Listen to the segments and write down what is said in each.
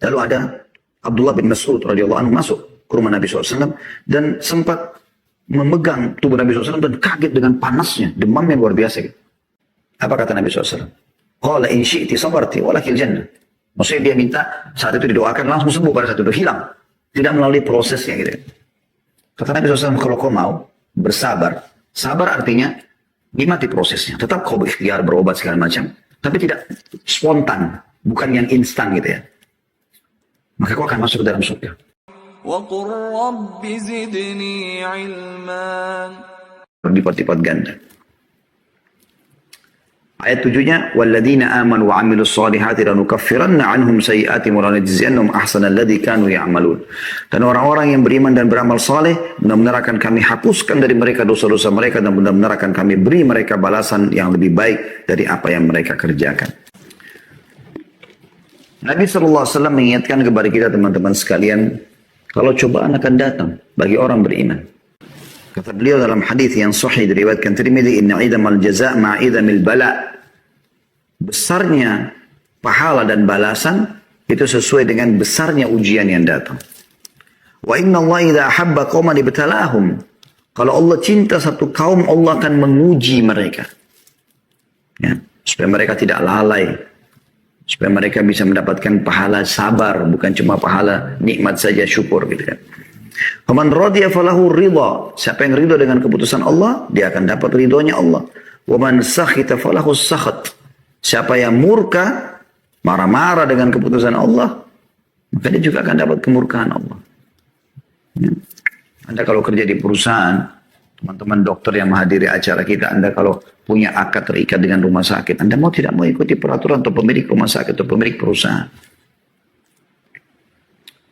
Lalu ada Abdullah bin Mas'ud radhiyallahu anhu masuk ke rumah Nabi SAW dan sempat memegang tubuh Nabi SAW dan kaget dengan panasnya, demamnya luar biasa. Gitu. Apa kata Nabi SAW? Qala in syi'ti sabarti walakil jannah. Maksudnya dia minta saat itu didoakan langsung sembuh pada saat itu hilang. Tidak melalui prosesnya gitu. Kata Nabi SAW, kalau kau mau bersabar, sabar artinya nikmati prosesnya. Tetap kau berikhtiar berobat segala macam, tapi tidak spontan, bukan yang instan gitu ya. Maka kau akan masuk ke dalam surga. وَقُلْ رَبِّ زِدْنِي عِلْمًا. Berlipat-lipat ganda. Ayat 7-nya, وَالَّذِينَ آمَنُوا وَعَمِلُوا الصَّالِحَاتِ لَنُكَفِّرَنَّ عَنْهُمْ سَيِّئَاتِهِمْ وَلَنَجْزِيَنَّهُمْ أَحْسَنَ الَّذِي كَانُوا يَعْمَلُونَ. Dan orang-orang yang beriman dan beramal saleh, benar-benar akan kami hapuskan dari mereka dosa-dosa mereka dan benar-benar akan kami beri mereka balasan yang lebih baik dari apa yang mereka kerjakan. Nabi SAW mengingatkan kepada kita teman-teman sekalian, kalau cobaan akan datang bagi orang beriman. Kata beliau dalam hadis yang sahih diriwayatkan Tirmidzi, inna idamal jaza' ma'idamil bala. Besarnya pahala dan balasan itu sesuai dengan besarnya ujian yang datang. Wa inna Allah idza ahabba qauman ibtalahum. Kalau Allah cinta satu kaum, Allah akan menguji mereka. Ya, supaya mereka tidak lalai. Supaya mereka bisa mendapatkan pahala sabar, bukan cuma pahala nikmat saja, syukur gitu kan. Faman radiya falahu ridha. Siapa yang ridha dengan keputusan Allah, dia akan dapat ridhonya Allah. Wa man sakhita falahu sakhat. Siapa yang murka, marah-marah dengan keputusan Allah, maka dia juga akan dapat kemurkaan Allah. Ya. Anda kalau kerja di perusahaan, teman-teman dokter yang menghadiri acara kita, Anda kalau punya akad terikat dengan rumah sakit, Anda mau tidak mau ikuti peraturan atau pemilik rumah sakit atau pemilik perusahaan.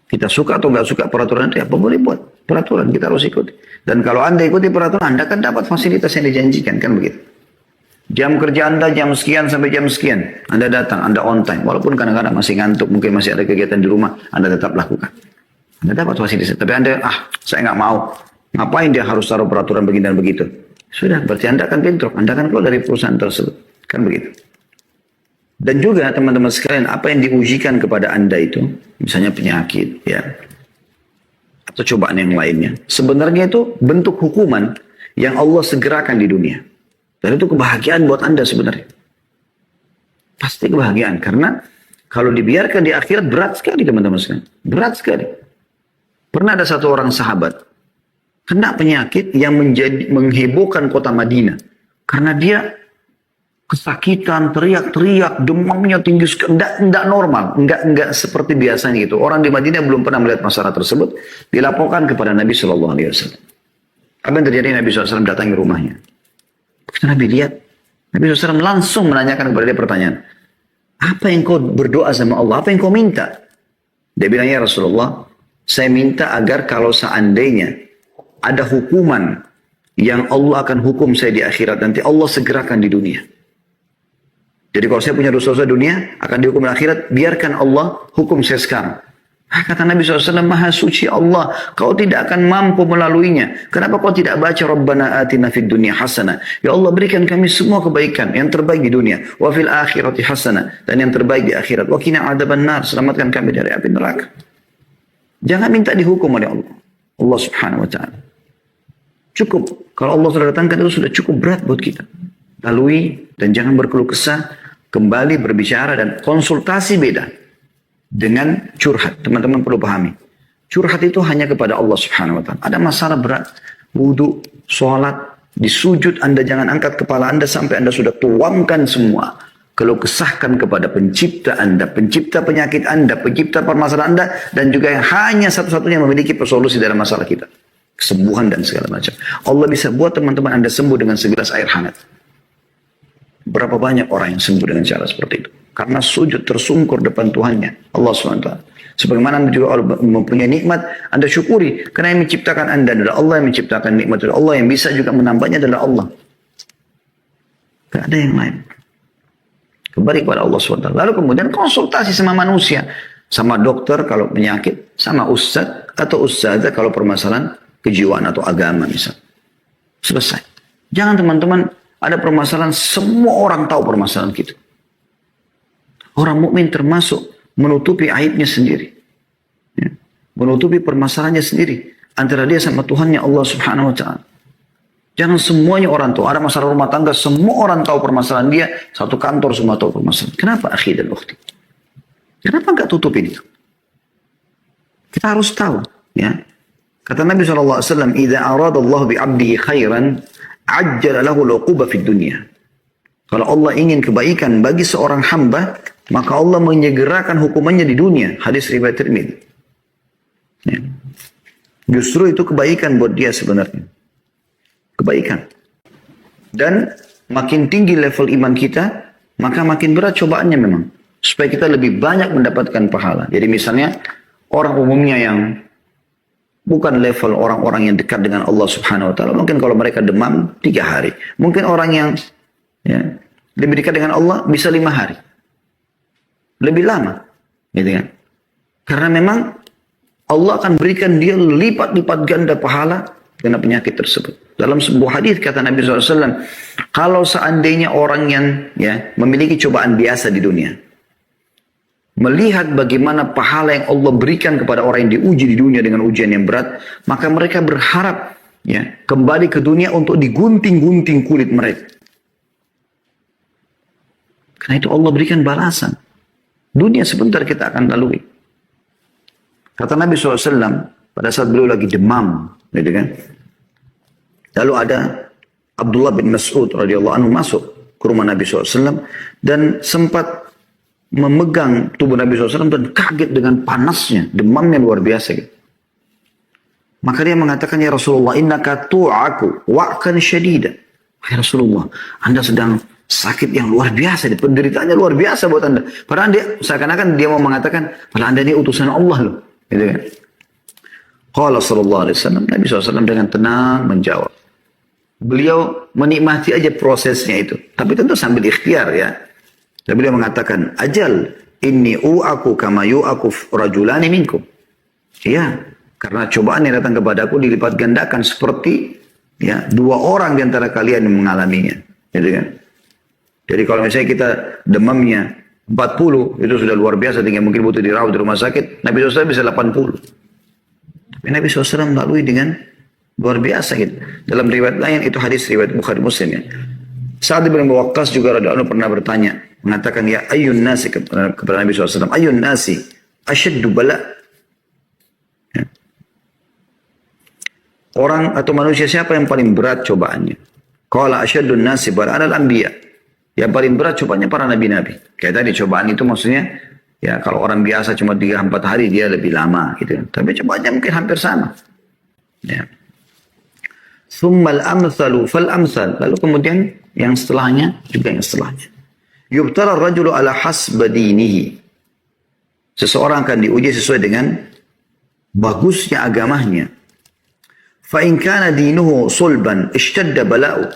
Kita suka atau nggak suka peraturan itu, apa boleh buat peraturan, kita harus ikuti. Dan kalau Anda ikuti peraturan, Anda kan dapat fasilitas yang dijanjikan, kan begitu. Jam kerja Anda jam sekian sampai jam sekian, Anda datang, Anda on time. Walaupun kadang-kadang masih ngantuk, mungkin masih ada kegiatan di rumah, Anda tetap lakukan. Anda dapat fasilitas. Tapi Anda, saya nggak mau. Ngapain dia harus taruh peraturan begini dan begitu? Sudah, berarti Anda akan bentrok. Anda akan keluar dari perusahaan tersebut. Kan begitu. Dan juga teman-teman sekalian, apa yang diujikan kepada Anda itu, misalnya penyakit, ya, atau cobaan yang lainnya, sebenarnya itu bentuk hukuman yang Allah segerakan di dunia. Dan itu kebahagiaan buat Anda sebenarnya. Pasti kebahagiaan, karena kalau dibiarkan di akhirat berat sekali teman-teman sekalian. Berat sekali. Pernah ada satu orang sahabat kena penyakit yang menghebohkan kota Madinah. Karena dia kesakitan, teriak-teriak, demamnya tinggi sekali, enggak normal, enggak seperti biasanya gitu. Orang di Madinah belum pernah melihat masalah tersebut, dilaporkan kepada Nabi Shallallahu Alaihi Wasallam. Apa yang terjadi? Nabi SAW datangi rumahnya. Begitu Nabi lihat, Nabi SAW langsung menanyakan kepada dia pertanyaan, apa yang kau berdoa sama Allah? Apa yang kau minta? Dia bilang, ya Rasulullah, saya minta agar kalau seandainya ada hukuman yang Allah akan hukum saya di akhirat, nanti Allah segerakan di dunia. Jadi kalau saya punya dosa-dosa dunia, akan dihukum di akhirat, biarkan Allah hukum saya sekarang. Kata Nabi SAW, Maha Suci Allah, kau tidak akan mampu melaluinya. Kenapa kau tidak baca Rabbana atina fid dunya hasanah? Ya Allah, berikan kami semua kebaikan, yang terbaik di dunia. Wa fil akhirati hasanah, dan yang terbaik di akhirat. Wa qina adzabannar, selamatkan kami dari api neraka. Jangan minta dihukum oleh Allah. Allah Subhanahu wa taala. Cukup. Kalau Allah sudah datangkan itu sudah cukup berat buat kita. Lalui dan jangan berkeluh kesah, kembali berbicara dan konsultasi beda dengan curhat. Teman-teman perlu pahami. Curhat itu hanya kepada Allah Subhanahu wa taala. Ada masalah berat, wudu, sholat, di sujud Anda jangan angkat kepala Anda sampai Anda sudah tuangkan semua. Kalau kesahkan kepada pencipta Anda, pencipta penyakit Anda, pencipta permasalahan Anda, dan juga yang hanya satu-satunya memiliki solusi dalam masalah kita. Kesembuhan dan segala macam. Allah bisa buat teman-teman Anda sembuh dengan segelas air hangat. Berapa banyak orang yang sembuh dengan cara seperti itu? Karena sujud tersungkur depan Tuhannya, Allah SWT. Sebagaimana Anda juga mempunyai nikmat, Anda syukuri. Karena yang menciptakan Anda adalah Allah, yang menciptakan nikmat adalah Allah, yang bisa juga menambahnya adalah Allah. Tidak ada yang lain. Kembali kepada Allah SWT. Lalu kemudian konsultasi sama manusia. Sama dokter kalau penyakit, sama ustadz atau ustadzah kalau permasalahan kejiwaan atau agama misalnya. Selesai. Jangan teman-teman ada permasalahan, semua orang tahu permasalahan kita. Orang mukmin termasuk menutupi aibnya sendiri. Ya. Menutupi permasalahannya sendiri. Antara dia sama Tuhannya Allah subhanahu wa ta'ala. Jangan semuanya orang tahu. Ada masalah rumah tangga, semua orang tahu permasalahan dia. Satu kantor semua tahu permasalahan. Kenapa akhi dan ukhti? Kenapa enggak tutupin itu? Kita harus tahu. Ya. Kata Nabi SAW, "Idza aradallahu bi'abdihi khairan, ajjala lahu al-uquba fid dunya." Kalau Allah ingin kebaikan bagi seorang hamba, maka Allah menyegerakan hukumannya di dunia. Hadis riwayat Tirmidzi. Ya. Justru itu kebaikan buat dia sebenarnya. Kebaikan. Dan makin tinggi level iman kita, maka makin berat cobaannya memang. Supaya kita lebih banyak mendapatkan pahala. Jadi misalnya, orang umumnya yang bukan level orang-orang yang dekat dengan Allah subhanahu wa ta'ala. Mungkin kalau mereka demam 3 hari. Mungkin orang yang ya, lebih dekat dengan Allah bisa 5 hari. Lebih lama. Gitu kan? Karena memang Allah akan berikan dia lipat-lipat ganda pahala karena penyakit tersebut. Dalam sebuah hadis kata Nabi SAW, kalau seandainya orang yang ya, memiliki cobaan biasa di dunia, melihat bagaimana pahala yang Allah berikan kepada orang yang diuji di dunia dengan ujian yang berat, maka mereka berharap ya, kembali ke dunia untuk digunting-gunting kulit mereka. Karena itu Allah berikan balasan. Dunia sebentar kita akan lalui. Kata Nabi SAW, pada saat beliau lagi demam, gitu kan? Lalu ada Abdullah bin Mas'ud radhiyallahu anhu masuk ke rumah Nabi SAW dan sempat memegang tubuh Nabi SAW dan kaget dengan panasnya, demamnya luar biasa. Gitu. Maka dia mengatakan, "Ya Rasulullah, innaka tu'aku wa'kan syadida." Ya Rasulullah, Anda sedang sakit yang luar biasa, penderitaannya luar biasa buat Anda. Padahal dia seakan-akan dia mau mengatakan, padahal Anda ini utusan Allah loh. Gitu kan? Qala sallallahu alaihi wasallam, Nabi SAW dengan tenang menjawab. Beliau menikmati aja prosesnya itu. Tapi tentu sambil ikhtiar ya. Dan beliau mengatakan, "Ajal, inni u'aku kama yu'aku rajulani minkum." Iya, karena cobaan yang datang kepadaku dilipat gandakan seperti ya 2 orang di antara kalian yang mengalaminya. Gitu kan? Jadi kalau misalnya kita demamnya 40, itu sudah luar biasa, tinggal mungkin butuh dirawat di rumah sakit. Nabi SAW bisa 80. Tapi Nabi SAW melalui dengan luar biasa gitu. Dalam riwayat lain, itu hadis riwayat Bukhari Muslim ya. Sa'ad bin Waqqas juga radhiyallahu anhu pernah bertanya, mengatakan, "Ya ayyun nasi," kepada Nabi SAW, "ayyun nasi asyaddu bala." Ya. Orang atau manusia siapa yang paling berat cobaannya? Qala asyaddun nasi bala'an al-anbiya. Yang paling berat cobaannya para nabi-nabi. Kayak tadi cobaan itu maksudnya, ya kalau orang biasa cuma 3-4 hari dia lebih lama gitu. Tapi cobaannya mungkin hampir sama. Ya. Thummal amthalu fal amthal. Lalu kemudian yang setelahnya juga yang setelahnya. Yubtala ar-rajulu ala hasba dinihi. Seseorang akan diuji sesuai dengan bagusnya agamanya. Fa in kana dinuhu sulban ishtadda bala'u.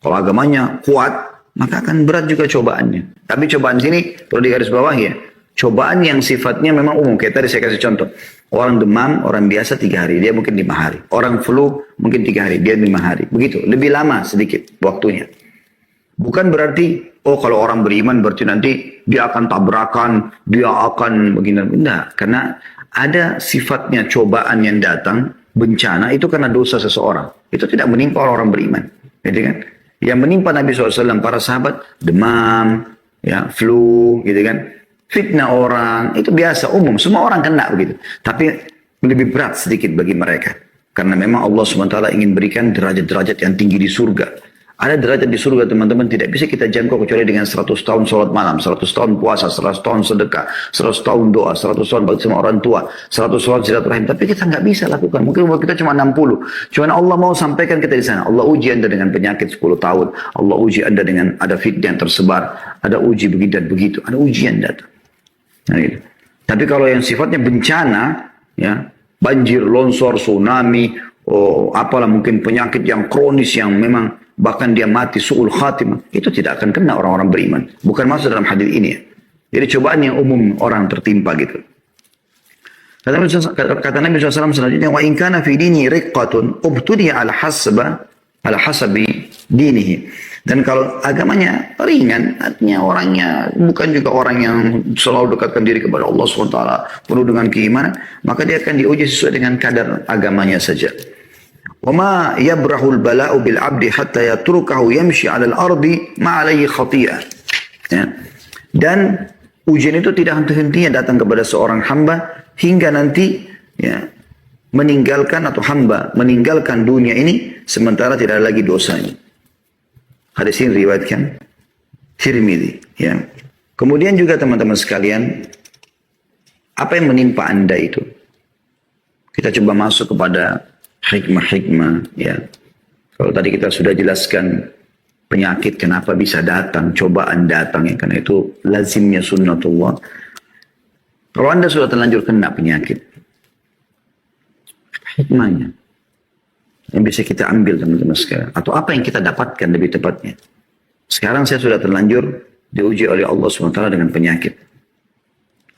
Kalau agamanya kuat, maka akan berat juga cobaannya. Tapi cobaan sini perlu digarisbawahi ya. Cobaan yang sifatnya memang umum. Kayak tadi saya kasih contoh. Orang demam, orang biasa 3 hari. Dia mungkin 5 hari. Orang flu mungkin 3 hari. Dia 5 hari. Begitu. Lebih lama sedikit waktunya. Bukan berarti, oh kalau orang beriman berarti nanti dia akan tabrakan. Dia akan begini. Tidak. Karena ada sifatnya cobaan yang datang. Bencana itu karena dosa seseorang. Itu tidak menimpa orang beriman. Gitu kan? Yang menimpa Nabi SAW, para sahabat, demam, ya, flu, gitu kan. Fitnah orang, itu biasa, umum. Semua orang kena begitu. Tapi lebih berat sedikit bagi mereka. Karena memang Allah SWT ingin berikan derajat-derajat yang tinggi di surga. Ada derajat di surga teman-teman tidak bisa kita jangkau kecuali dengan 100 tahun sholat malam, 100 tahun puasa, 100 tahun sedekah, 100 tahun doa, 100 tahun bagi sama orang tua, 100 sholat silaturahim. Tapi kita nggak bisa lakukan. Mungkin umur kita cuma 60. Cuma Allah mau sampaikan kita di sana. Allah uji Anda dengan penyakit 10 tahun. Allah uji Anda dengan ada fitnah yang tersebar. Ada uji begitu dan begitu. Ada ujian datang. Nah, gitu. Tapi kalau yang sifatnya bencana, ya, banjir, longsor, tsunami, apalah mungkin penyakit yang kronis yang memang bahkan dia mati su'ul khatimah, itu tidak akan kena orang-orang beriman. Bukan masuk dalam hadis ini ya. Jadi cobaan yang umum orang tertimpa gitu. Kata Nabi SAW selanjutnya, wa in kana fi dini riqqatun ubtudiya ala hasabi dinihi. Dan kalau agamanya ringan, artinya orangnya bukan juga orang yang selalu dekatkan diri kepada Allah SWT, penuh dengan keimanan, maka dia akan diuji sesuai dengan kadar agamanya saja. وَمَا يَبْرَحُ الْبَلَاءُ بِالْعَبْدِ حَتَّى يَتْرُكَهُ يَمْشِي عَلَى الْأَرْضِ مَا عَلَيْهِ خَطِيئَةٌ. Ya. Dan ujian itu tidak henti-hentinya datang kepada seorang hamba hingga nanti ya, meninggalkan atau hamba meninggalkan dunia ini sementara tidak ada lagi dosanya. Hadis ini riwayatkan Tirmidzi. Ya. Kemudian juga teman-teman sekalian, apa yang menimpa Anda itu? Kita coba masuk kepada hikmah-hikmah. Ya. Kalau tadi kita sudah jelaskan penyakit kenapa bisa datang, cobaan datang, ya, karena itu lazimnya sunnatullah. Kalau Anda sudah terlanjur kena penyakit, hikmahnya yang bisa kita ambil teman-teman sekalian, atau apa yang kita dapatkan lebih tepatnya. Sekarang saya sudah terlanjur diuji oleh Allah SWT dengan penyakit.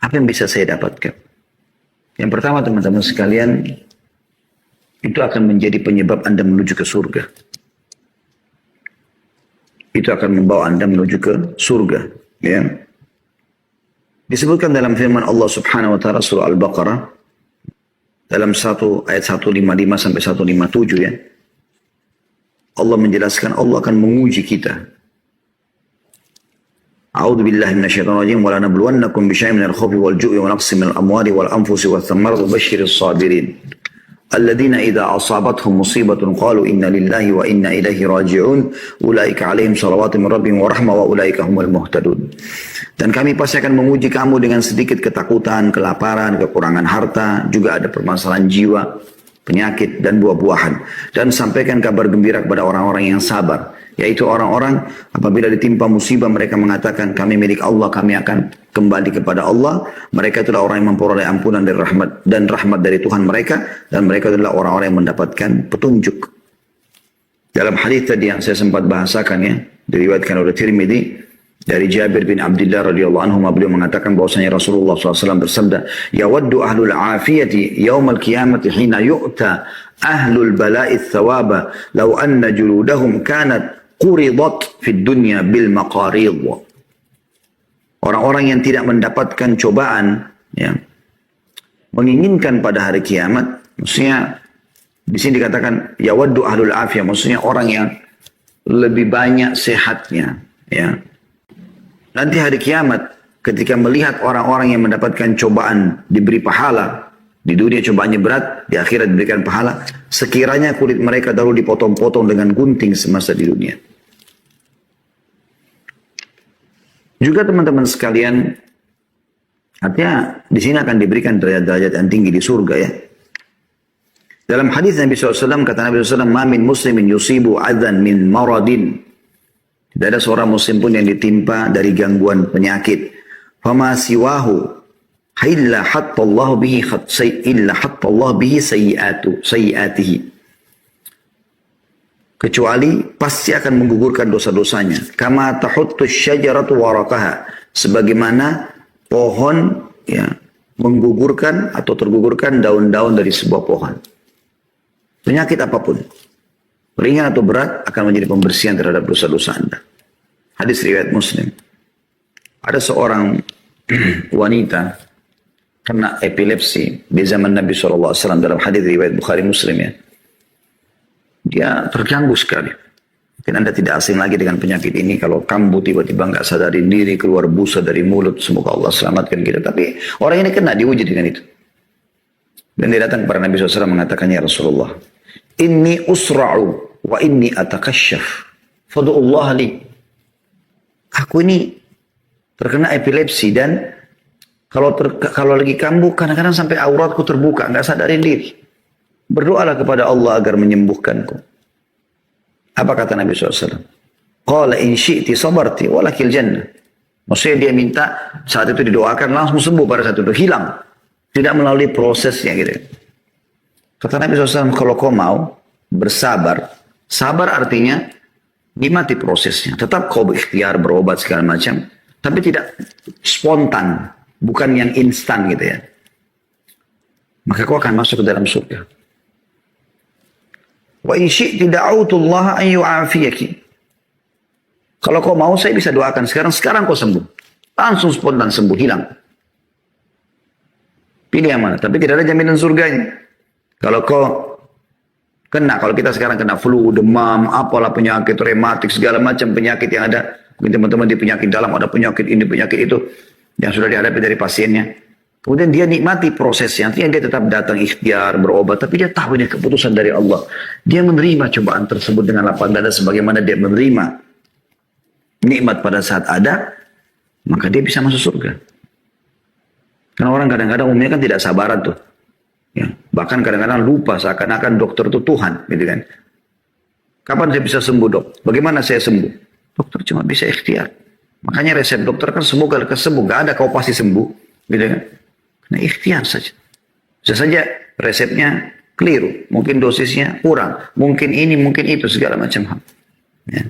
Apa yang bisa saya dapatkan? Yang pertama teman-teman sekalian, itu akan menjadi penyebab Anda menuju ke surga. Itu akan membawa Anda menuju ke surga. Ya. Disebutkan dalam firman Allah Subhanahu wa taala surah Al-Baqarah dalam ayat 155 sampai 157 ya. Allah menjelaskan Allah akan menguji kita. A'udzu billahi minasyaitonir rajim wa la nabluwannakum bisyai'in minal khawfi wal ju'i wa naqsin minal amwali wal anfusi wath thamarati wa basyyiris sabirin. الذين إذا أصابتهم مصيبة قالوا إنا لله وإنا إليه راجعون أولئك عليهم صلوات من ربهم ورحمة وأولئك هم المهتدون. Dan kami pasti akan menguji kamu dengan sedikit ketakutan, kelaparan, kekurangan harta, juga ada permasalahan jiwa, penyakit dan buah-buahan. Dan sampaikan kabar gembira kepada orang-orang yang sabar, yaitu orang-orang apabila ditimpa musibah mereka mengatakan kami milik Allah, kami akan kembali kepada Allah. Mereka itulah orang yang memperoleh ampunan dari rahmat dan rahmat dari Tuhan mereka, dan mereka adalah orang-orang yang mendapatkan petunjuk. Dalam hadis tadi yang saya sempat bahasakan ya, diriwayatkan oleh Tirmidzi dari Jabir bin Abdullah radhiyallahu anhu, beliau mengatakan bahwasanya Rasulullah SAW bersabda, yawaddu ahlul afiyati yaumal qiyamati hina yu'ta ahlul bala'i thawaba law anna juludahum kanat quridat fid dunya bil maqarid. Orang-orang yang tidak mendapatkan cobaan ya, menginginkan pada hari kiamat, maksudnya di sini dikatakan yawaddu ahlul afiyah, maksudnya orang yang lebih banyak sehatnya ya. Nanti hari kiamat ketika melihat orang-orang yang mendapatkan cobaan diberi pahala, di dunia cobaannya berat, di akhirat diberikan pahala, sekiranya kulit mereka dahulu dipotong-potong dengan gunting semasa di dunia. Juga teman-teman sekalian, artinya di sini akan diberikan derajat-derajat yang tinggi di surga ya. Dalam hadis Nabi SAW kata Nabi SAW, "Ma min muslimin yusibu adzan min maradin." Tidak ada seorang muslim pun yang ditimpa dari gangguan penyakit. Fama siwahu illa hatta Allah bihi sayyiatihi. Kecuali pasti akan menggugurkan dosa-dosanya. Kama tahuttu syajaratu waraqaha. Sebagaimana pohon ya, menggugurkan atau tergugurkan daun-daun dari sebuah pohon. Penyakit apapun, ringan atau berat, akan menjadi pembersihan terhadap dosa-dosa Anda. Hadis riwayat Muslim. Ada seorang wanita kena epilepsi di zaman Nabi SAW dalam hadis riwayat Bukhari Muslim ya. Dia terganggu sekali. Mungkin Anda tidak asing lagi dengan penyakit ini. Kalau kambuh tiba-tiba nggak sadarin diri, keluar busa dari mulut, semoga Allah selamatkan kita. Tapi orang ini kena diuji dengan itu. Dan dia datang kepada Nabi SAW mengatakan, ya Rasulullah, inni usra'u wa inni atakashaf. Fadu'ullah li. Aku ini terkena epilepsi dan kalau lagi kambuh kadang-kadang sampai auratku terbuka, nggak sadarin diri. Berdoalah kepada Allah agar menyembuhkanku. Apa kata Nabi SAW? Qala in syi'ti sabarti walakil jannah. Maksudnya dia minta saat itu didoakan langsung sembuh pada saat itu, hilang. Tidak melalui prosesnya gitu. Kata Nabi SAW, kalau kau mau bersabar, sabar artinya nikmati prosesnya. Tetap kau berikhtiar, berobat segala macam, tapi tidak spontan, bukan yang instan gitu ya. Maka kau akan masuk ke dalam surga. Wa in syi'ti da'autullaha an yu'afiyaki. Kalau kau mau saya bisa doakan sekarang kau sembuh. Langsung spontan sembuh, hilang. Pilih yang mana? Tapi tidak ada jaminan surganya. Kalau kau kena, kalau kita sekarang kena flu, demam, apalah penyakit rematik, segala macam penyakit yang ada. Mungkin teman-teman di penyakit dalam ada penyakit ini, penyakit itu. Yang sudah dihadapi dari pasiennya. Kemudian dia nikmati prosesnya. Artinya dia tetap datang ikhtiar, berobat. Tapi dia tahu ini keputusan dari Allah. Dia menerima cobaan tersebut dengan lapang dada sebagaimana dia menerima nikmat pada saat ada. Maka dia bisa masuk surga. Karena orang kadang-kadang umumnya kan tidak sabaran tuh. Ya, bahkan kadang-kadang lupa seakan-akan dokter itu Tuhan. Gitu kan. Kapan saya bisa sembuh dok? Bagaimana saya sembuh? Dokter cuma bisa ikhtiar. Makanya resep dokter kan semoga sembuh. Gak ada kau pasti sembuh. Gitu kan. Nah ikhtiar saja. Bisa saja resepnya keliru. Mungkin dosisnya kurang. Mungkin ini, mungkin itu. Segala macam hal. Ya.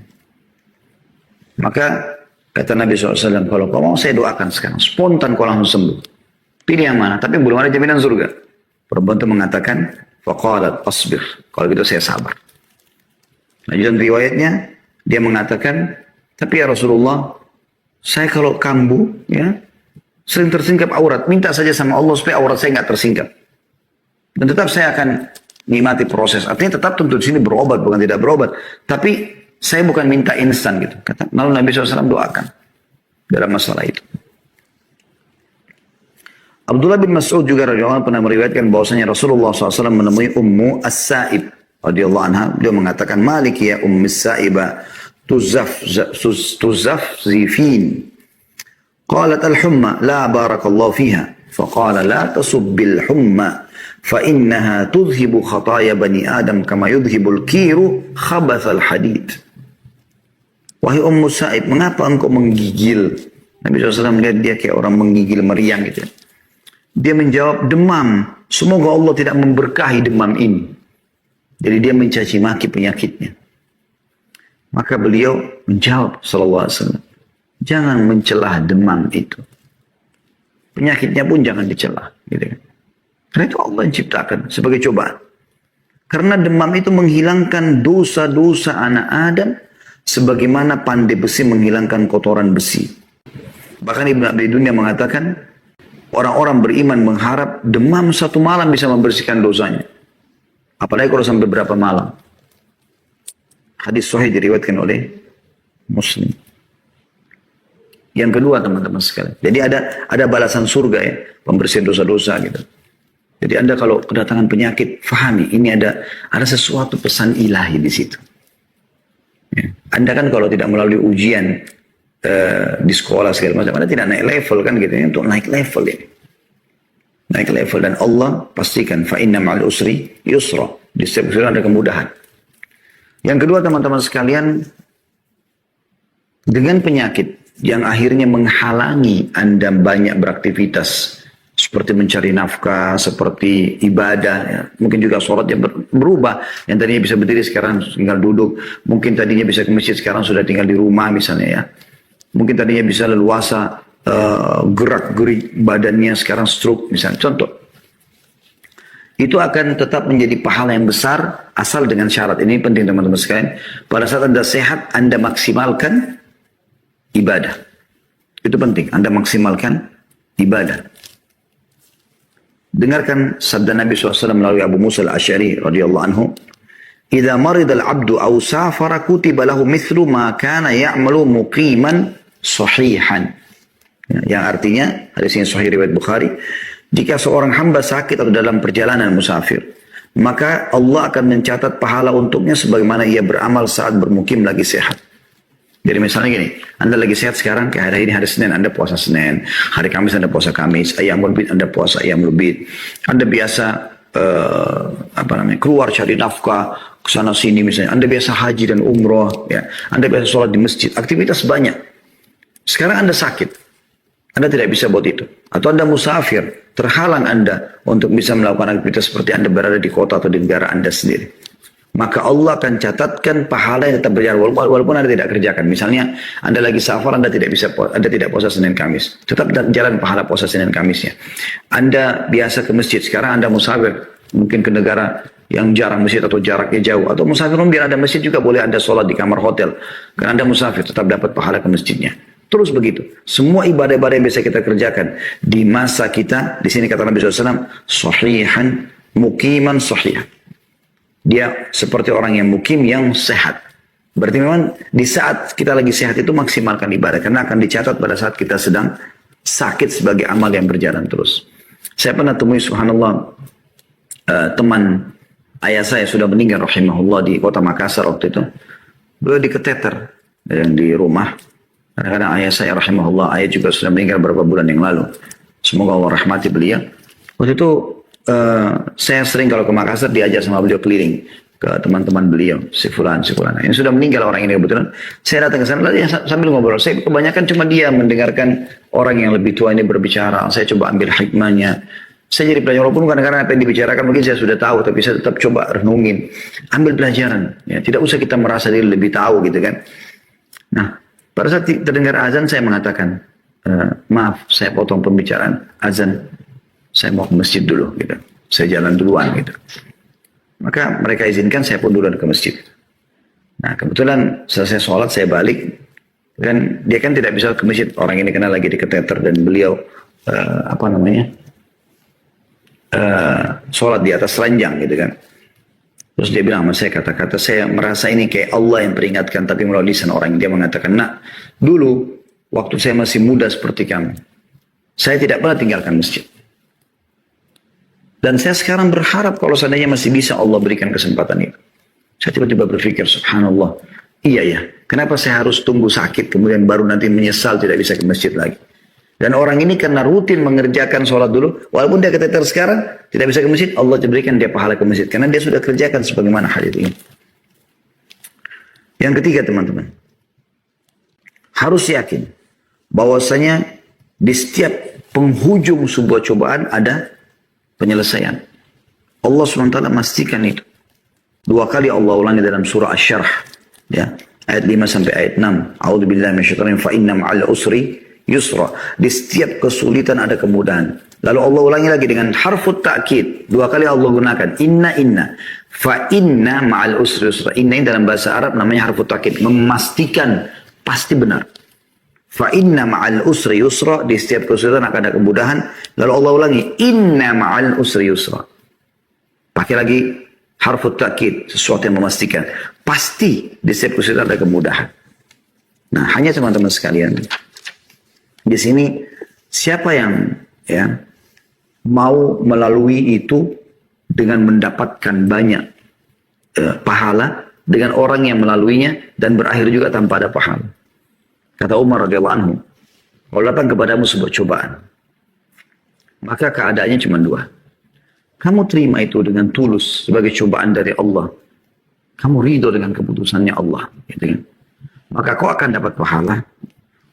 Maka kata Nabi SAW. Kalau kau mau saya doakan sekarang. Spontan kau langsung sembuh. Pilih yang mana, tapi belum ada jaminan surga. Perempuan itu mengatakan, faqalat asbir. Kalau gitu saya sabar. Lanjutan riwayatnya, dia mengatakan, tapi ya Rasulullah, saya kalau kambuh, ya, sering tersingkap aurat. Minta saja sama Allah supaya aurat saya nggak tersingkap. Dan tetap saya akan nikmati proses. Artinya tetap tentu di sini berobat, bukan tidak berobat. Tapi saya bukan minta instan gitu. Kata, lalu Nabi SAW doakan dalam masalah itu. Abdullah bin Mas'ud juga radhiyallahu anhu pernah meriwayatkan bahwasanya Rasulullah SAW menemui Ummu As-Sa'ib radhiyallahu anha. Beliau mengatakan, Malik ya Ummu As-Sa'ibah tuzafzifin. Qalat al-humma la barakallahu fiha. Faqala la tasubbil humma fa innaha tudhibu khataya bani Adam kama yudhibul kiru khabathal hadid. Wahai Ummu Sa'ib, mengapa engkau menggigil? Nabi SAW melihat dia kayak orang menggigil meriang gitu. Dia menjawab, demam. Semoga Allah tidak memberkahi demam ini. Jadi dia mencaci maki penyakitnya. Maka beliau menjawab sallallahu alaihi wasallam, jangan mencelah demam itu. Penyakitnya pun jangan dicelah. Gitu kan. Karena itu Allah yang ciptakan sebagai cobaan. Karena demam itu menghilangkan dosa-dosa anak Adam sebagaimana pandai besi menghilangkan kotoran besi. Bahkan Ibn Abi Dunya mengatakan, orang-orang beriman mengharap demam satu malam bisa membersihkan dosanya. Apalagi kalau sampai berapa malam. Hadis sahih diriwayatkan oleh Muslim. Yang kedua teman-teman sekalian. Jadi ada balasan surga ya. Pembersihan dosa-dosa gitu. Jadi Anda kalau kedatangan penyakit, fahami. Ini ada sesuatu pesan ilahi di situ. Ya. Anda kan kalau tidak melalui ujian di sekolah segala macam, Anda tidak naik level kan gitu ya, untuk naik level ini. Naik level dan Allah pastikan fa inna ma'al usri yusra. Di setiap ujian ada kemudahan. Yang kedua teman-teman sekalian, dengan penyakit yang akhirnya menghalangi Anda banyak beraktivitas seperti mencari nafkah, seperti ibadah, ya. Mungkin juga sholat yang berubah, yang tadinya bisa berdiri sekarang tinggal duduk, mungkin tadinya bisa ke masjid sekarang sudah tinggal di rumah misalnya ya. Mungkin tadinya bisa leluasa gerak-gerik badannya sekarang stroke misalnya. Contoh. Itu akan tetap menjadi pahala yang besar asal dengan syarat. Ini penting teman-teman sekalian. Pada saat Anda sehat, Anda maksimalkan ibadah. Itu penting. Anda maksimalkan ibadah. Dengarkan sabda Nabi SAW melalui Abu Musa al-Asy'ari radhiyallahu anhu. Idza marida al-'abdu aw safara kutiba lahu mithlu ma kana ya'malu muqiman sahihan. Yang artinya, hadis ini sahih riwayat Bukhari, jika seorang hamba sakit atau dalam perjalanan musafir, maka Allah akan mencatat pahala untuknya sebagaimana ia beramal saat bermukim lagi sehat. Jadi misalnya gini, Anda lagi sehat sekarang, kayak hari ini hari Senin, Anda puasa Senin, hari Kamis Anda puasa Kamis, Ayyamul Bid Anda puasa Ayyamul Bid, Anda biasa keluar cari nafkah ke sana sini misalnya, Anda biasa haji dan umroh, ya, Anda biasa sholat di masjid, aktivitas banyak. Sekarang Anda sakit, Anda tidak bisa buat itu. Atau Anda musafir, terhalang Anda untuk bisa melakukan aktivitas seperti Anda berada di kota atau di negara Anda sendiri. Maka Allah akan catatkan pahala yang tetap berjalan walaupun Anda tidak kerjakan. Misalnya Anda lagi safar, Anda tidak puasa Senin Kamis. Tetap jalan pahala puasa Senin Kamisnya. Anda biasa ke masjid, sekarang Anda musafir, mungkin ke negara yang jarang masjid atau jaraknya jauh. Atau musafir biar ada masjid juga boleh Anda sholat di kamar hotel. Karena Anda musafir tetap dapat pahala ke masjidnya. Terus begitu. Semua ibadah-ibadah yang bisa kita kerjakan di masa kita, di sini kata Nabi SAW, sahihan, mukiman sahihan. Dia seperti orang yang mukim yang sehat. Berarti memang di saat kita lagi sehat itu maksimalkan ibadah. Karena akan dicatat pada saat kita sedang sakit sebagai amal yang berjalan terus. Saya pernah temui subhanallah teman ayah saya sudah meninggal rahimahullah di kota Makassar waktu itu. Beliau diketeter di rumah. Kadang-kadang ayah saya rahimahullah, ayah juga sudah meninggal beberapa bulan yang lalu. Semoga Allah rahmati beliau. Waktu itu saya sering kalau ke Makassar diajak sama beliau keliling ke teman-teman beliau, si fulan. Yang sudah meninggal orang ini kebetulan. Saya datang ke sana lalu sambil ngobrol. Saya kebanyakan cuma dia mendengarkan orang yang lebih tua ini berbicara. Saya coba ambil hikmahnya. Saya jadi pelajar walaupun kadang-kadang apa yang dibicarakan mungkin saya sudah tahu, tapi saya tetap coba renungin, ambil pelajaran. Ya, tidak usah kita merasa diri lebih tahu gitu kan. Nah, pada saat terdengar azan saya mengatakan, maaf saya potong pembicaraan azan, saya mau ke masjid dulu gitu. Saya jalan duluan gitu. Maka mereka izinkan saya pun duluan ke masjid. Nah kebetulan selesai sholat saya balik. Dan dia kan tidak bisa ke masjid. Orang ini kena lagi diketeter dan beliau sholat di atas ranjang gitu kan. Terus dia bilang sama saya kata-kata, saya merasa ini kayak Allah yang peringatkan tapi melalui lisan orang. Dia mengatakan, nak dulu waktu saya masih muda seperti kamu, saya tidak pernah tinggalkan masjid. Dan saya sekarang berharap kalau seandainya masih bisa Allah berikan kesempatan itu. Saya tiba-tiba berpikir, subhanallah, iya ya, kenapa saya harus tunggu sakit kemudian baru nanti menyesal tidak bisa ke masjid lagi. Dan orang ini karena rutin mengerjakan sholat dulu, walaupun dia keteter sekarang, tidak bisa ke masjid, Allah berikan dia pahala ke masjid. Karena dia sudah kerjakan sebagaimana hadis ini. Yang ketiga teman-teman, harus yakin bahwasanya di setiap penghujung sebuah cobaan ada penyelesaian. Allah SWT memastikan itu. 2 kali Allah ulangi dalam surah Asy-Syarh. Ya, ayat 5 sampai ayat 6. A'udzubillahi minasyaitonir rajim. Fa inna ma'al usri yusra. Di setiap kesulitan ada kemudahan. Lalu Allah ulangi lagi dengan harfut ta'kid. 2 kali Allah gunakan. Inna. Fa inna ma'al usri yusra. Inna ini dalam bahasa Arab namanya harfut ta'kid. Memastikan pasti benar. Fa inna ma'al usri yusra. Di setiap kesulitan akan ada kemudahan. Lalu Allah ulangi. Inna ma'al usri yusra. Pakai lagi harfut ta'kid. Sesuatu yang memastikan. Pasti di setiap kesulitan ada kemudahan. Nah hanya teman-teman sekalian. Di sini siapa yang mau melalui itu dengan mendapatkan banyak pahala dengan orang yang melaluinya dan berakhir juga tanpa ada pahala. Kata Umar radhiyallahu anhu, kalau datang kepadamu sebuah cobaan, maka keadaannya cuma 2. Kamu terima itu dengan tulus sebagai cobaan dari Allah. Kamu ridho dengan keputusannya Allah, gitu kan? Maka kau akan dapat pahala.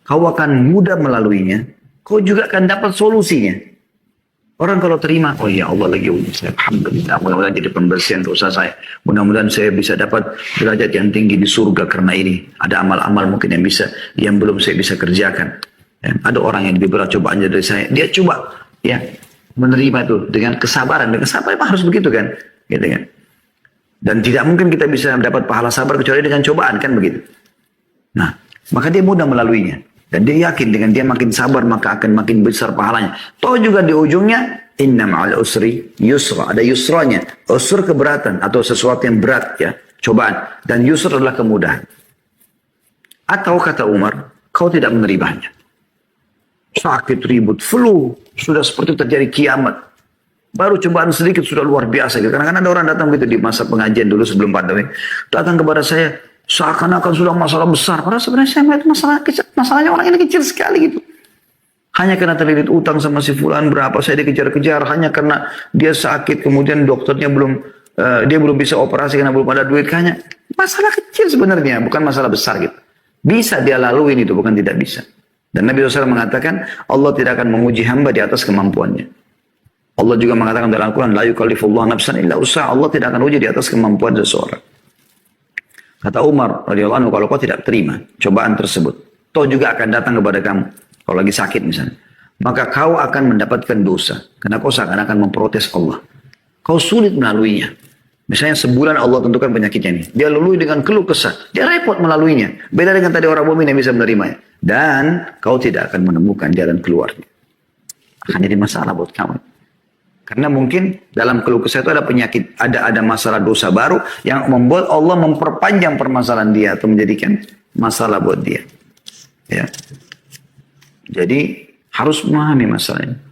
Kau akan mudah melaluinya. Kau juga akan dapat solusinya. Orang kalau terima, oh ya Allah lagi uji saya. Alhamdulillah. Mudah-mudahan jadi pembersihan dosa saya. Mudah-mudahan saya bisa dapat derajat yang tinggi di surga karena ini. Ada amal-amal mungkin yang belum saya bisa kerjakan. Ya, ada orang yang lebih berat cobaannya dari saya. Dia coba ya menerima itu dengan kesabaran. Dengan sabar memang harus begitu kan. Gitu kan. Dan tidak mungkin kita bisa dapat pahala sabar kecuali dengan cobaan kan begitu. Nah, maka dia mudah melaluinya. Dan dia yakin dengan dia makin sabar maka akan makin besar pahalanya. Toh juga di ujungnya inna ma'al usri yusra. Ada yusranya. Usr keberatan atau sesuatu yang berat ya. Cobaan. Dan yusra adalah kemudahan. Atau kata Umar, kau tidak menerimanya. Sakit, ribut, flu. Sudah seperti terjadi kiamat. Baru cobaan sedikit sudah luar biasa. Karena ada orang datang gitu di masa pengajian dulu sebelum pandemi. Datang kepada saya. Seakan-akan sudah masalah besar. Padahal sebenarnya saya melihat masalah kecil. Masalahnya orang ini kecil sekali gitu. Hanya karena terlilit utang sama si fulan berapa saya dikejar-kejar. Hanya karena dia sakit. Kemudian dokternya dia belum bisa operasi karena belum ada duit. Hanya masalah kecil sebenarnya. Bukan masalah besar gitu. Bisa dia laluin itu. Bukan tidak bisa. Dan Nabi SAW mengatakan Allah tidak akan menguji hamba di atas kemampuannya. Allah juga mengatakan dalam Al-Quran la yukallifullahu nafsan illa usaha. Allah tidak akan uji di atas kemampuan seseorang. Kata Umar radhiyallahu anhu, kalau kau tidak terima cobaan tersebut, toh juga akan datang kepada kamu kalau lagi sakit misalnya, maka kau akan mendapatkan dosa karena kau seakan-akan memprotes Allah. Kau sulit melaluinya. Misalnya sebulan Allah tentukan penyakitnya ini. Dia lalui dengan keluh kesah. Dia repot melaluinya. Beda dengan tadi orang mukmin yang bisa menerimanya. Dan kau tidak akan menemukan jalan keluarnya. Akan jadi masalah buat kamu. Karena mungkin dalam keluh kesah itu ada penyakit. Ada masalah dosa baru yang membuat Allah memperpanjang permasalahan dia. Atau menjadikan masalah buat dia. Ya. Jadi harus memahami masalahnya.